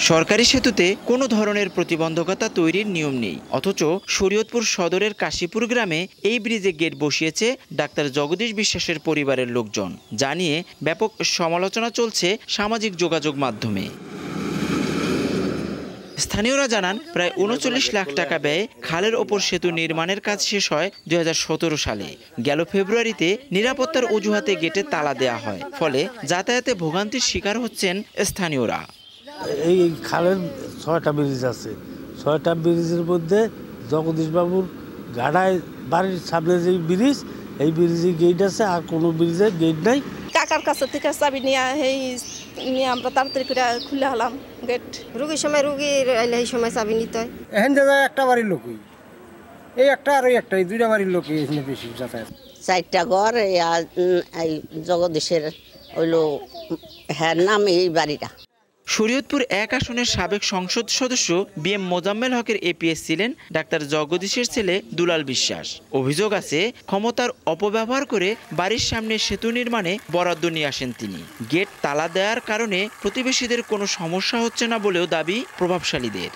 সরকারি সেতুতে কোনো ধরনের প্রতিবন্ধকতা তৈরির নিয়ম নেই, অথচ শরীয়তপুর সদরের কাশীপুর গ্রামে এই ব্রিজে গেট বসিয়েছে ডাক্তার জগদীশ বিশ্বাসের পরিবারের লোকজন, যা নিয়ে ব্যাপক সমালোচনা চলছে সামাজিক যোগাযোগ মাধ্যমে। স্থানীয়রা জানান, প্রায় ৩৯ লাখ টাকা ব্যয়ে খালের ওপর সেতু নির্মাণের কাজ শেষ হয় ২০১৭ সালে। গেল ফেব্রুয়ারিতে নিরাপত্তার অজুহাতে গেটে তালা দেওয়া হয়, ফলে যাতায়াতে ভোগান্তির শিকার হচ্ছেন স্থানীয়রা। এই খালের ৬টা ব্রিজ আছে, ৬টা ব্রিজের মধ্যে জগদীশবাবুর গাড়ায় বাড়ির সামনে যে ব্রিজ, এই ব্রিজে গেট আছে, আর কোনো ব্রিজে গেট নাই। কাকার কাছে থেকে চাবি নিয়ে আমরা তাড়াতাড়ি করে খুলে হলাম গেট। রুগীর সময় রুগীর এলে এই সময় চাবি নিতে হয়। এখান থেকে একটা বাড়ির লোকই, এই একটা আর ওই একটা, এই দুইটা বাড়ির লোকই এখানে বেশি যাতায়াত। 4টা ঘর, এই জগদীশের হইল হ্যাঁ নাম এই বাড়িটা। শরীয়তপুর ১ আসনের সাবেক সংসদ সদস্য BM মোজাম্মেল হকের APS ছিলেন ডাক্তার জগদীশের ছেলে দুলাল বিশ্বাস। অভিযোগ আছে, ক্ষমতার অপব্যবহার করে বাড়ির সামনে সেতু নির্মাণে বরাদ্দ নিয়ে আসেন তিনি। গেট তালা দেওয়ার কারণে প্রতিবেশীদের কোনো সমস্যা হচ্ছে না বলেও দাবি প্রভাবশালীদের।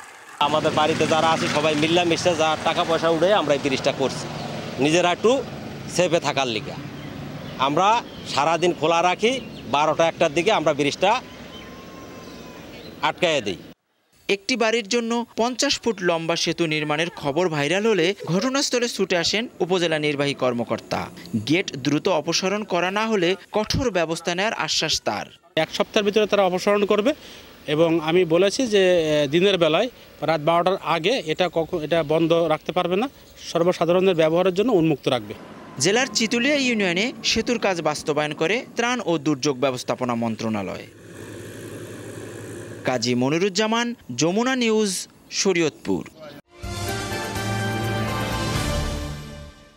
আমাদের বাড়িতে যারা আছে সবাই মিল্লামিশে যা টাকা পয়সা উঠে আমরা এই ব্রিজটা করছি নিজেরা একটু সেফে থাকার লিগে। আমরা সারাদিন খোলা রাখি, 12টা 1টার দিকে আমরা ব্রিজটা আটকাইয়া দিই। একটি বাড়ির জন্য 50 ফুট লম্বা সেতু নির্মাণের খবর ভাইরাল হলে ঘটনাস্থলে ছুটে আসেন উপজেলা নির্বাহী কর্মকর্তা। গেট দ্রুত অপসারণ করা না হলে কঠোর ব্যবস্থা নেওয়ার আশ্বাস তার। 1 সপ্তাহের ভিতরে তারা অপসারণ করবে, এবং আমি বলেছি যে দিনের বেলায় রাত 12টার আগে এটা বন্ধ রাখতে পারবে না, সর্বসাধারণের ব্যবহারের জন্য উন্মুক্ত রাখবে। জেলার চিতুলিয়া ইউনিয়নে সেতুর কাজ বাস্তবায়ন করে ত্রাণ ও দুর্যোগ ব্যবস্থাপনা মন্ত্রণালয়। কাজী মনিরুজ্জামান, যমুনা নিউজ, শরীয়তপুর।